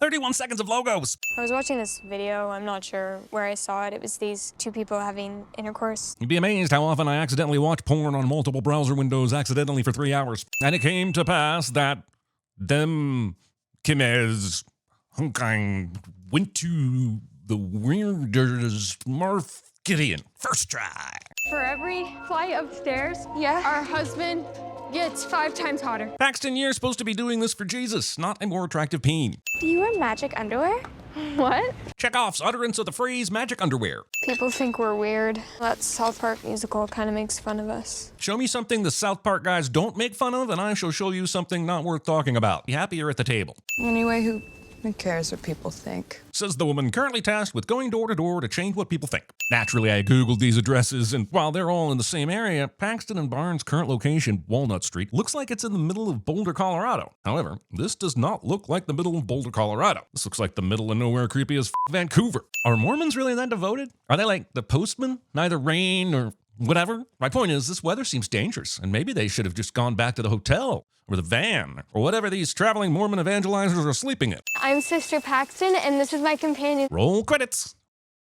31 seconds of logos. I was watching this video, I'm not sure where I saw it. It was these two people having intercourse. You'd be amazed how often I accidentally watch porn on multiple browser windows accidentally for 3 hours. And it came to pass that them Kimez Hunkang went to the weirdest Marth Gideon. First try. For every flight upstairs, our husband gets 5 times hotter. Paxton, you're supposed to be doing this for Jesus, not a more attractive peen. Do you wear magic underwear? What? Chekhov's utterance of the phrase magic underwear. People think we're weird. That South Park musical kind of makes fun of us. Show me something the South Park guys don't make fun of, and I shall show you something not worth talking about. Be happier at the table. Anyway, who cares what people think? Says the woman currently tasked with going door to door to change what people think. Naturally, I googled these addresses, and while they're all in the same area, Paxton and Barnes' current location, Walnut Street, looks like it's in the middle of Boulder, Colorado. However, this does not look like the middle of Boulder, Colorado. This looks like the middle of nowhere creepy as Vancouver. Are Mormons really that devoted? Are they like the postman? Neither rain or whatever? My point is, this weather seems dangerous, and maybe they should have just gone back to the hotel, or the van, or whatever these traveling Mormon evangelizers are sleeping in. I'm Sister Paxton, and this is my companion. Roll credits.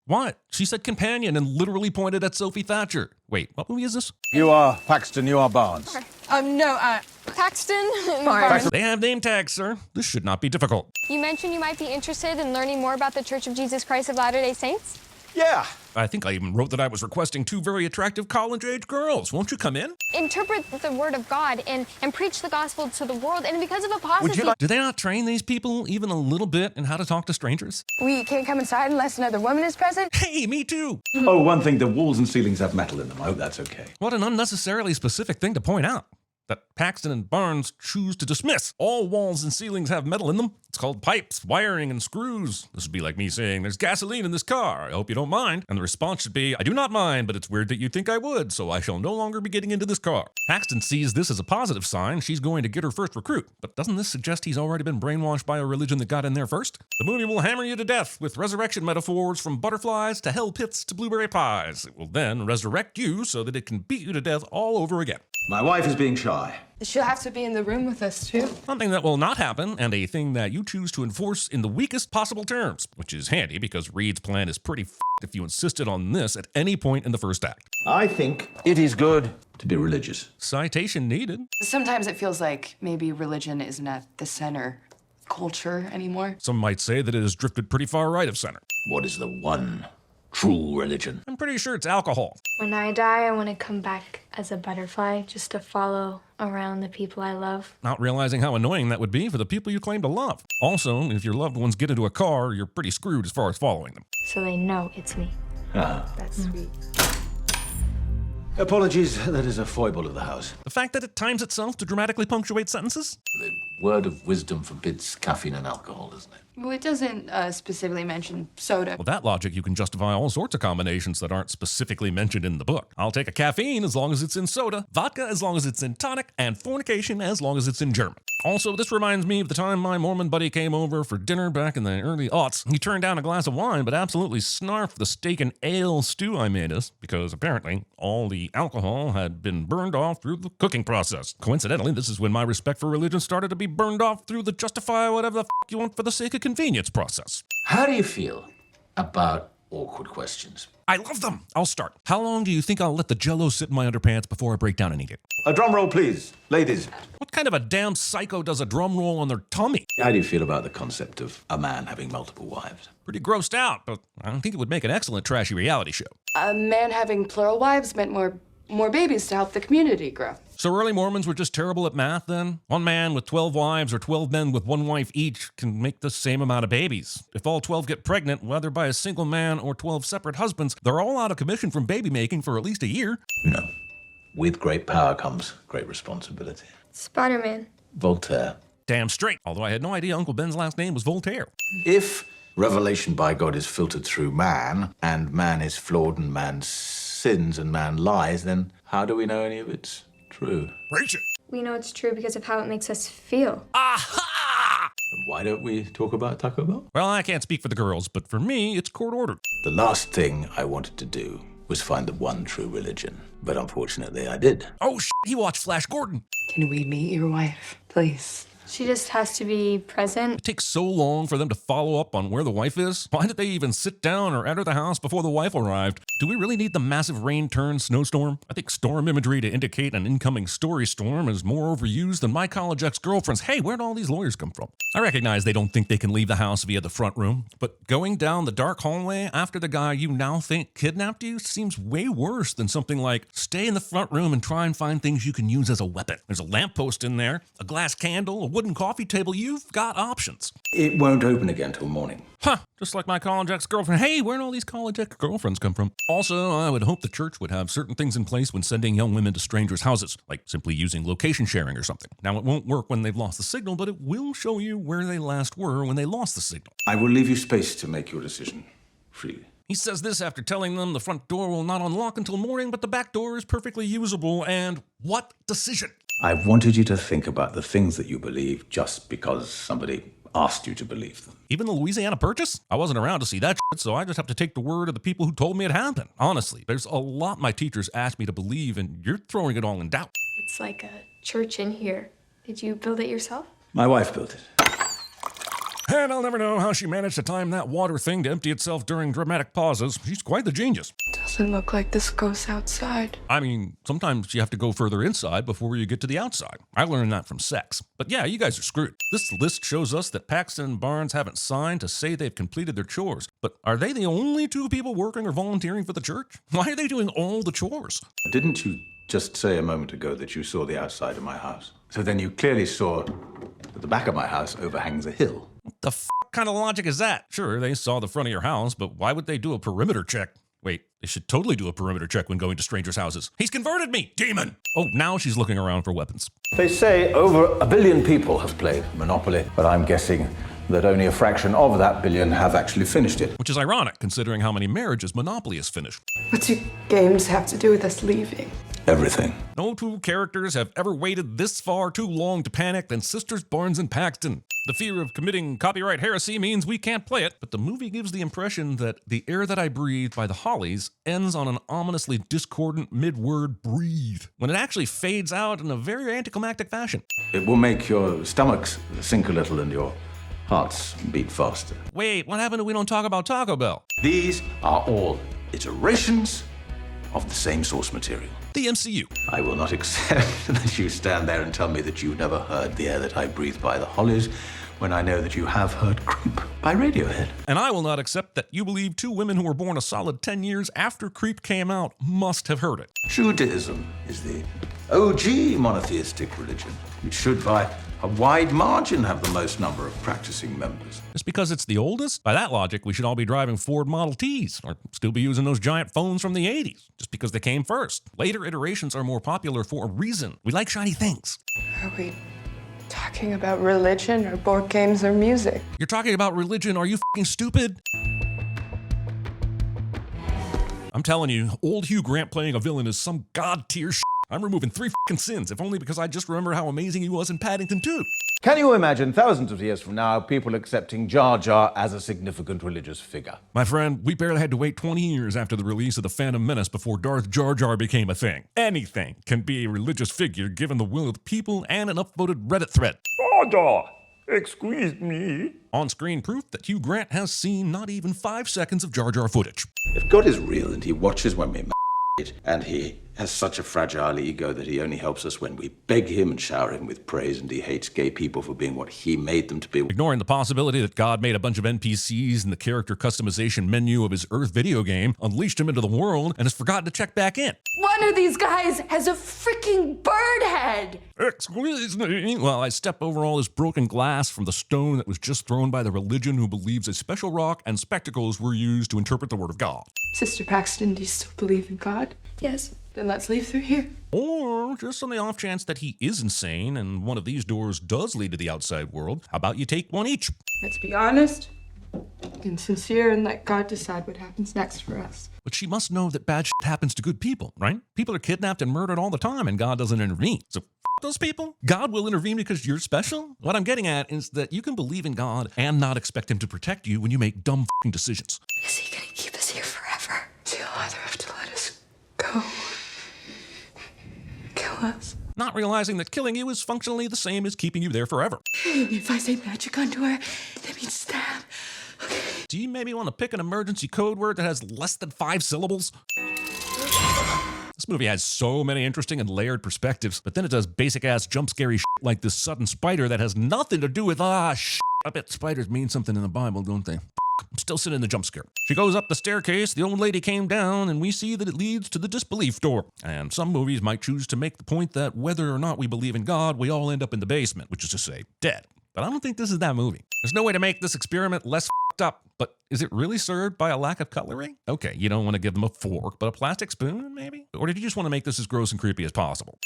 What? She said companion and literally pointed at Sophie Thatcher. Wait, what movie is this? You are Paxton, you are Barnes. Paxton and Barnes. They have name tags, sir. This should not be difficult. You mentioned you might be interested in learning more about the Church of Jesus Christ of Latter-day Saints? Yeah. I think I even wrote that I was requesting 2 very attractive college-age girls. Won't you come in? Interpret the word of God and preach the gospel to the world, and because of apostasy... Do they not train these people even a little bit in how to talk to strangers? We can't come inside unless another woman is present? Hey, me too! Oh, one thing, the walls and ceilings have metal in them. I hope that's okay. What an unnecessarily specific thing to point out. That Paxton and Barnes choose to dismiss. All walls and ceilings have metal in them. It's called pipes, wiring, and screws. This would be like me saying, there's gasoline in this car. I hope you don't mind. And the response should be, I do not mind, but it's weird that you think I would, so I shall no longer be getting into this car. Paxton sees this as a positive sign. She's going to get her first recruit. But doesn't this suggest he's already been brainwashed by a religion that got in there first? The movie will hammer you to death with resurrection metaphors from butterflies to hell pits to blueberry pies. It will then resurrect you so that it can beat you to death all over again. My wife is being shy. She'll have to be in the room with us, too. Something that will not happen, and a thing that you choose to enforce in the weakest possible terms, which is handy because Reed's plan is pretty f***ed if you insisted on this at any point in the first act. I think it is good to be religious. Citation needed. Sometimes it feels like maybe religion isn't at the center of culture anymore. Some might say that it has drifted pretty far right of center. What is the one true religion? I'm pretty sure it's alcohol. When I die, I want to come back as a butterfly, just to follow around the people I love. Not realizing how annoying that would be for the people you claim to love. Also, if your loved ones get into a car, you're pretty screwed as far as following them. So they know it's me. That's sweet. Apologies, that is a foible of the house. The fact that it times itself to dramatically punctuate sentences? The word of wisdom forbids caffeine and alcohol, doesn't it? Well, it doesn't specifically mention soda. With that logic, you can justify all sorts of combinations that aren't specifically mentioned in the book. I'll take a caffeine as long as it's in soda, vodka as long as it's in tonic, and fornication as long as it's in German. Also, this reminds me of the time my Mormon buddy came over for dinner back in the early aughts. He turned down a glass of wine, but absolutely snarfed the steak and ale stew I made us, because apparently all the alcohol had been burned off through the cooking process. Coincidentally, this is when my respect for religion started to be burned off through the justify whatever the f*** you want for the sake of convenience process. How do you feel about awkward questions? I love them! I'll start. How long do you think I'll let the Jell-O sit in my underpants before I break down and eat it? A drum roll, please. Ladies. What kind of a damn psycho does a drum roll on their tummy? How do you feel about the concept of a man having multiple wives? Pretty grossed out, but I don't think it would make an excellent trashy reality show. A man having plural wives meant more babies to help the community grow. So early Mormons were just terrible at math then? One man with 12 wives or 12 men with one wife each can make the same amount of babies. If all 12 get pregnant, whether by a single man or 12 separate husbands, they're all out of commission from baby making for at least a year. No. With great power comes great responsibility. Spider-Man. Voltaire. Damn straight, although I had no idea Uncle Ben's last name was Voltaire. If revelation by God is filtered through man, and man is flawed and man sins and man lies, then how do we know any of it's true? Preach it! We know it's true because of how it makes us feel. Aha! Why don't we talk about Taco Bell? Well, I can't speak for the girls, but for me, it's court ordered. The last thing I wanted to do was find the one true religion, but unfortunately I did. Oh, he watched Flash Gordon. Can we meet your wife, please? She just has to be present. It takes so long for them to follow up on where the wife is. Why did they even sit down or enter the house before the wife arrived? Do we really need the massive rain-turned-snowstorm? I think storm imagery to indicate an incoming story storm is more overused than my college ex-girlfriend's, "Hey, where'd all these lawyers come from?" I recognize they don't think they can leave the house via the front room, but going down the dark hallway after the guy you now think kidnapped you seems way worse than something like, stay in the front room and try and find things you can use as a weapon. There's a lamppost in there, a glass candle, a wooden coffee table. You've got options. It won't open again till morning. Huh, just like my college ex-girlfriend. Hey, where'd all these college ex-girlfriends come from? Also, I would hope the church would have certain things in place when sending young women to strangers' houses, like simply using location sharing or something. Now, it won't work when they've lost the signal, but it will show you where they last were when they lost the signal. I will leave you space to make your decision freely. He says this after telling them the front door will not unlock until morning, but the back door is perfectly usable, and what decision? I've wanted you to think about the things that you believe just because somebody asked you to believe them. Even the Louisiana Purchase? I wasn't around to see that shit, so I just have to take the word of the people who told me it happened. Honestly, there's a lot my teachers asked me to believe, and you're throwing it all in doubt. It's like a church in here. Did you build it yourself? My wife built it. And I'll never know how she managed to time that water thing to empty itself during dramatic pauses. She's quite the genius. Doesn't look like this goes outside. I mean, sometimes you have to go further inside before you get to the outside. I learned that from sex. But yeah, you guys are screwed. This list shows us that Paxton and Barnes haven't signed to say they've completed their chores. But are they the only two people working or volunteering for the church? Why are they doing all the chores? Didn't you just say a moment ago that you saw the outside of my house? So then you clearly saw that the back of my house overhangs a hill. What the kind of logic is that? Sure, they saw the front of your house, but why would they do a perimeter check? Wait, they should totally do a perimeter check when going to strangers' houses. He's converted me, demon! Oh, now she's looking around for weapons. They say over 1 billion people have played Monopoly, but I'm guessing that only a fraction of that billion have actually finished it. Which is ironic, considering how many marriages Monopoly has finished. What do games have to do with us leaving? Everything. No two characters have ever waited this far too long to panic than Sisters Barnes and Paxton. The fear of committing copyright heresy means we can't play it, but the movie gives the impression that The Air That I Breathe by the Hollies ends on an ominously discordant mid-word breathe, when it actually fades out in a very anticlimactic fashion. It will make your stomachs sink a little and your hearts beat faster. Wait, what happened to We Don't Talk About Taco Bell? These are all iterations of the same source material. The MCU. I will not accept that you stand there and tell me that you've never heard The Air That I Breathe by the Hollies, when I know that you have heard Creep by Radiohead. And I will not accept that you believe two women who were born a solid 10 years after Creep came out must have heard it. Judaism is the OG monotheistic religion, which should by a wide margin have the most number of practicing members. Just because it's the oldest? By that logic, we should all be driving Ford Model Ts, or still be using those giant phones from the 80s, just because they came first. Later iterations are more popular for a reason. We like shiny things. Are we talking about religion or board games or music? You're talking about religion, are you f***ing stupid? I'm telling you, old Hugh Grant playing a villain is some god-tier shit. I'm removing 3 f***ing sins, if only because I just remember how amazing he was in Paddington 2. Can you imagine thousands of years from now people accepting Jar Jar as a significant religious figure? My friend, we barely had to wait 20 years after the release of The Phantom Menace before Darth Jar Jar became a thing. Anything can be a religious figure given the will of the people and an upvoted Reddit thread. Jar Jar, excuse me. On-screen proof that Hugh Grant has seen not even 5 seconds of Jar Jar footage. If God is real and he watches when we and he has such a fragile ego that he only helps us when we beg him and shower him with praise, and he hates gay people for being what he made them to be. Ignoring the possibility that God made a bunch of NPCs in the character customization menu of his Earth video game, unleashed him into the world, and has forgotten to check back in. One of these guys has a freaking bird head. Excuse me. While I step over all this broken glass from the stone that was just thrown by the religion who believes a special rock and spectacles were used to interpret the word of God. Sister Paxton, do you still believe in God? Yes. Then let's leave through here. Or, just on the off chance that he is insane and one of these doors does lead to the outside world, how about you take one each? Let's be honest and sincere and let God decide what happens next for us. But she must know that bad shit happens to good people, right? People are kidnapped and murdered all the time and God doesn't intervene. So those people? God will intervene because you're special? What I'm getting at is that you can believe in God and not expect him to protect you when you make dumb decisions. Is he gonna keep us here forever? He'll either have to let us go or kill us. not realizing that killing you is functionally the same as keeping you there forever. If I say magic underwear, that means stab. Okay. Do you maybe want to pick an emergency code word that has less than 5 syllables? This movie has so many interesting and layered perspectives, but then it does basic-ass jump-scary shit like this sudden spider that has nothing to do with, shit. I bet spiders mean something in the Bible, don't they? I'm still sitting in the jump scare. She goes up the staircase, the old lady came down, and we see that it leads to the disbelief door. And some movies might choose to make the point that whether or not we believe in God, we all end up in the basement, which is to say, dead. But I don't think this is that movie. There's no way to make this experiment less f***ed up, but is it really served by a lack of cutlery? Okay, you don't want to give them a fork, but a plastic spoon, maybe? Or did you just want to make this as gross and creepy as possible?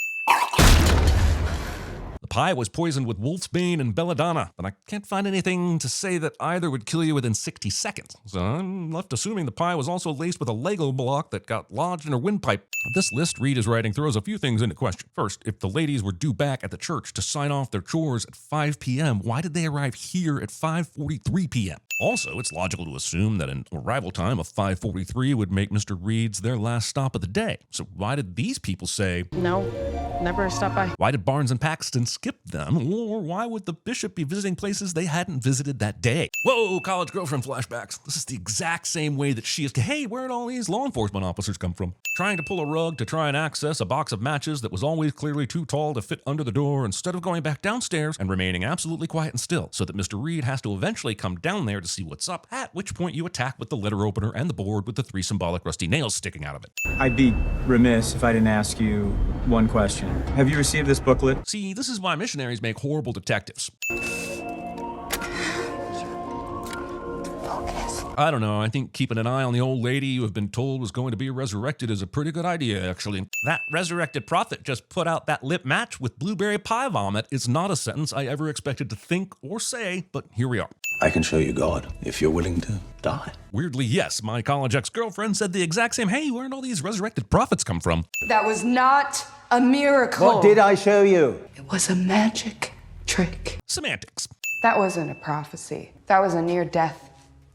The pie was poisoned with wolfsbane and belladonna, but I can't find anything to say that either would kill you within 60 seconds. So I'm left assuming the pie was also laced with a Lego block that got lodged in her windpipe. This list Reed is writing throws a few things into question. First, if the ladies were due back at the church to sign off their chores at 5 p.m., why did they arrive here at 5:43 p.m.? Also, it's logical to assume that an arrival time of 5:43 would make Mr. Reed's their last stop of the day. So why did these people say, no, never stop by? Why did Barnes and Paxton skip them? Or why would the bishop be visiting places they hadn't visited that day? Whoa, college girlfriend flashbacks. This is the exact same way that she is. Hey, where'd all these law enforcement officers come from? Trying to pull a rug to try and access a box of matches that was always clearly too tall to fit under the door instead of going back downstairs and remaining absolutely quiet and still so that Mr. Reed has to eventually come down there to see what's up, at which point you attack with the letter opener and the board with the 3 symbolic rusty nails sticking out of it. I'd be remiss if I didn't ask you one question. Have you received this booklet? See, this is why missionaries make horrible detectives. I don't know, I think keeping an eye on the old lady you have been told was going to be resurrected is a pretty good idea, actually. That resurrected prophet just put out that lit match with blueberry pie vomit is not a sentence I ever expected to think or say, but here we are. I can show you God if you're willing to die. Weirdly, yes, my college ex-girlfriend said the exact same, hey, where'd all these resurrected prophets come from? That was not a miracle. What did I show you? It was a magic trick. Semantics. That wasn't a prophecy. That was a near-death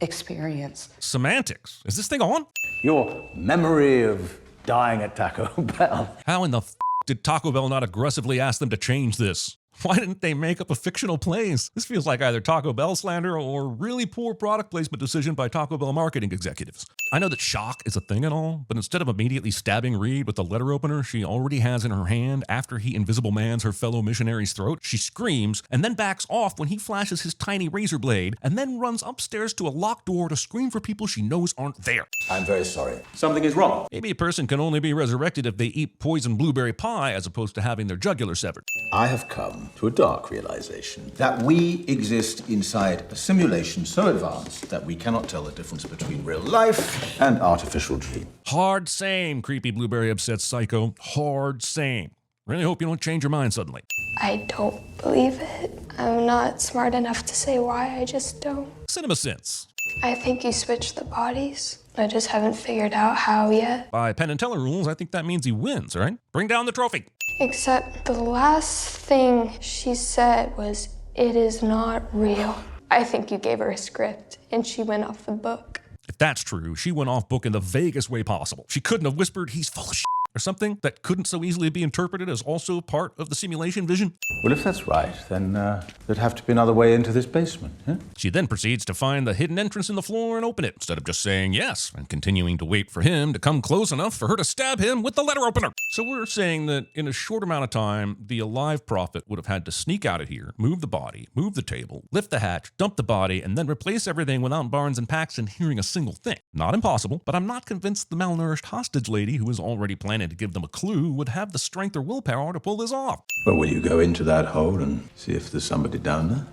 experience. Semantics. Is this thing on? Your memory of dying at Taco Bell. How in the did Taco Bell not aggressively ask them to change this? Why didn't they make up a fictional place? This feels like either Taco Bell slander or really poor product placement decision by Taco Bell marketing executives. I know that shock is a thing and all, but instead of immediately stabbing Reed with the letter opener she already has in her hand after he invisible mans her fellow missionary's throat, she screams and then backs off when he flashes his tiny razor blade and then runs upstairs to a locked door to scream for people she knows aren't there. I'm very sorry. Something is wrong. Maybe a person can only be resurrected if they eat poisoned blueberry pie as opposed to having their jugular severed. I have come to a dark realization that we exist inside a simulation so advanced that we cannot tell the difference between real life and artificial dream. Hard same, creepy blueberry obsessed psycho. Hard same. Really hope you don't change your mind suddenly. I don't believe it. I'm not smart enough to say why, I just don't. CinemaSins. I think you switched the bodies. I just haven't figured out how yet. By Penn and Teller rules, I think that means he wins, right? Bring down the trophy. Except the last thing she said was, "It is not real." I think you gave her a script and she went off the book. If that's true, she went off book in the vaguest way possible. She couldn't have whispered, "He's full of shit," or something that couldn't so easily be interpreted as also part of the simulation vision. Well, if that's right, then there'd have to be another way into this basement, huh? She then proceeds to find the hidden entrance in the floor and open it, instead of just saying yes and continuing to wait for him to come close enough for her to stab him with the letter opener. So we're saying that in a short amount of time, the alive prophet would have had to sneak out of here, move the body, move the table, lift the hatch, dump the body, and then replace everything without Barnes and Paxton hearing a single thing. Not impossible, but I'm not convinced the malnourished hostage lady who is already planning to give them a clue would have the strength or willpower to pull this off. Well, will you go into that hole and see if there's somebody down there?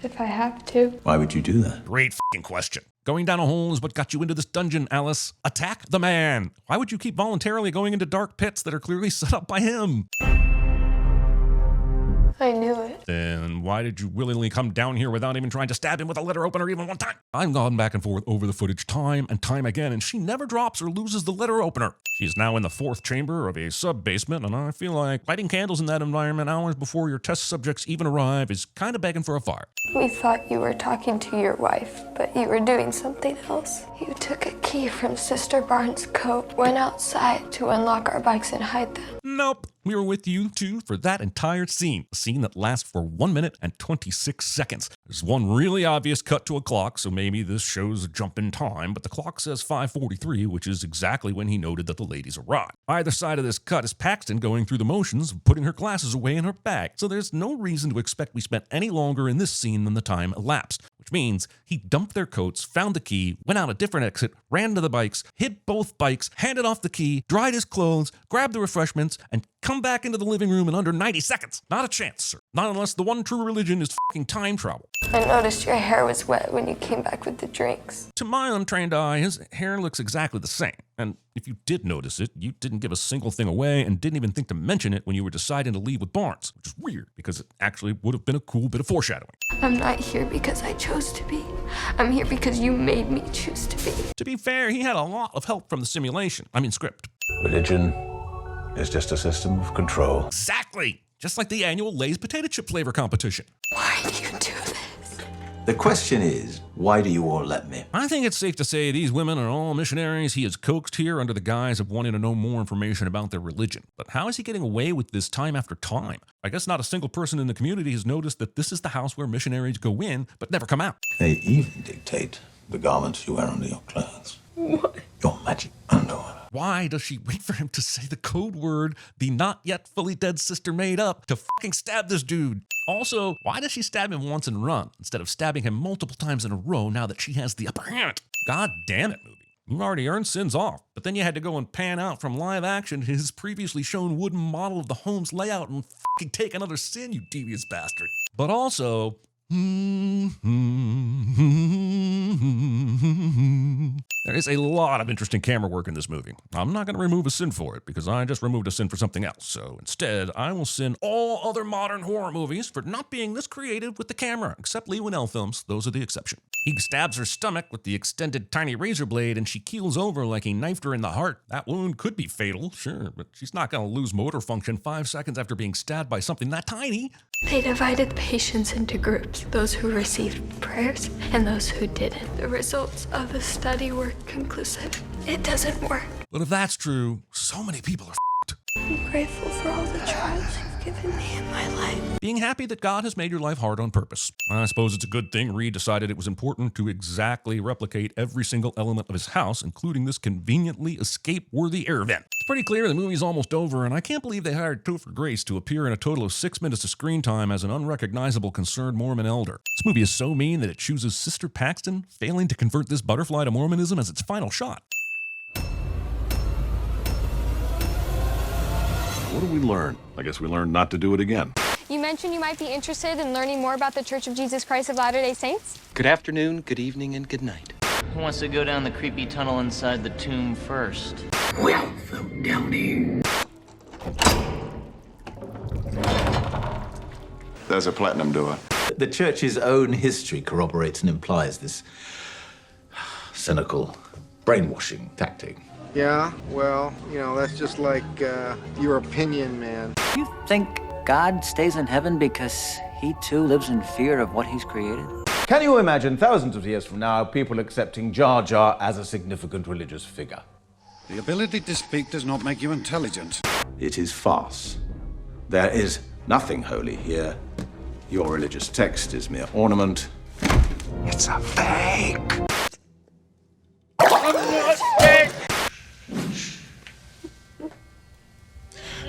If I have to. Why would you do that? Great f***ing question. Going down a hole is what got you into this dungeon, Alice. Attack the man. Why would you keep voluntarily going into dark pits that are clearly set up by him? I knew it. Then why did you willingly come down here without even trying to stab him with a letter opener even one time? I've gone back and forth over the footage time and time again, and she never drops or loses the letter opener. She's now in the 4th chamber of a sub-basement, and I feel like lighting candles in that environment hours before your test subjects even arrive is kind of begging for a fire. We thought you were talking to your wife, but you were doing something else. You took a key from Sister Barnes' coat, went outside to unlock our bikes and hide them. Nope. We were with you, too, for that entire scene. A scene that lasts for 1 minute and 26 seconds. There's one really obvious cut to a clock, so maybe this shows a jump in time, but the clock says 5:43, which is exactly when he noted that the ladies arrived. Either side of this cut is Paxton going through the motions of putting her glasses away in her bag, so there's no reason to expect we spent any longer in this scene than the time elapsed, which means he dumped their coats, found the key, went out a different exit, ran to the bikes, hit both bikes, handed off the key, dried his clothes, grabbed the refreshments, and come back into the living room in under 90 seconds. Not a chance, sir. Not unless the one true religion is fucking time travel. I noticed your hair was wet when you came back with the drinks. To my untrained eye, his hair looks exactly the same. And if you did notice it, you didn't give a single thing away and didn't even think to mention it when you were deciding to leave with Barnes, which is weird because it actually would have been a cool bit of foreshadowing. I'm not here because I chose to be. I'm here because you made me choose to be. To be fair, he had a lot of help from the script. Religion is just a system of control. Exactly! Just like the annual Lay's potato chip flavor competition. Why do you do this? The question is, why do you all let me? I think it's safe to say these women are all missionaries he has coaxed here under the guise of wanting to know more information about their religion. But how is he getting away with this time after time? I guess not a single person in the community has noticed that this is the house where missionaries go in, but never come out. They even dictate the garments you wear under your clothes. What? Your magic underwear. Why does she wait for him to say the code word the not yet fully dead sister made up to fucking stab this dude? Also, why does she stab him once and run instead of stabbing him multiple times in a row now that she has the upper hand? God damn it, movie. You've already earned sins off, but then you had to go and pan out from live action to his previously shown wooden model of the home's layout and fucking take another sin, you devious bastard. But also, there is a lot of interesting camera work in this movie. I'm not going to remove a sin for it because I just removed a sin for something else. So instead, I will sin all other modern horror movies for not being this creative with the camera, except Lee Winnell films. Those are the exception. He stabs her stomach with the extended tiny razor blade and she keels over like he knifed her in the heart. That wound could be fatal, sure, but she's not going to lose motor function 5 seconds after being stabbed by something that tiny. They divided patients into groups, those who received prayers and those who didn't. The results of the study were conclusive. It doesn't work. But if that's true, so many people are f***ed. I'm grateful for all the trials you've given me in my life. Being happy that God has made your life hard on purpose. I suppose it's a good thing Reed decided it was important to exactly replicate every single element of his house, including this conveniently escape-worthy air vent. It's pretty clear the movie's almost over, and I can't believe they hired Topher Grace to appear in a total of 6 minutes of screen time as an unrecognizable concerned Mormon elder. This movie is so mean that it chooses Sister Paxton, failing to convert this butterfly to Mormonism as its final shot. What did we learn? I guess we learned not to do it again. You mentioned you might be interested in learning more about the Church of Jesus Christ of Latter-day Saints? Good afternoon, good evening, and good night. Who wants to go down the creepy tunnel inside the tomb first? Welcome down here. There's a platinum door. The church's own history corroborates and implies this cynical brainwashing tactic. Yeah, well, you know, that's just like your opinion, man. You think God stays in heaven because he too lives in fear of what he's created? Can you imagine thousands of years from now people accepting Jar Jar as a significant religious figure? The ability to speak does not make you intelligent. It is farce. There is nothing holy here. Your religious text is mere ornament. It's a fake.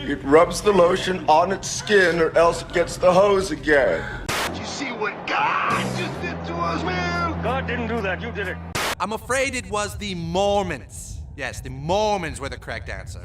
It rubs the lotion on its skin or else it gets the hose again. Did you see what God just did to us, man? God didn't do that, you did it. I'm afraid it was the Mormons. Yes, the Mormons were the correct answer.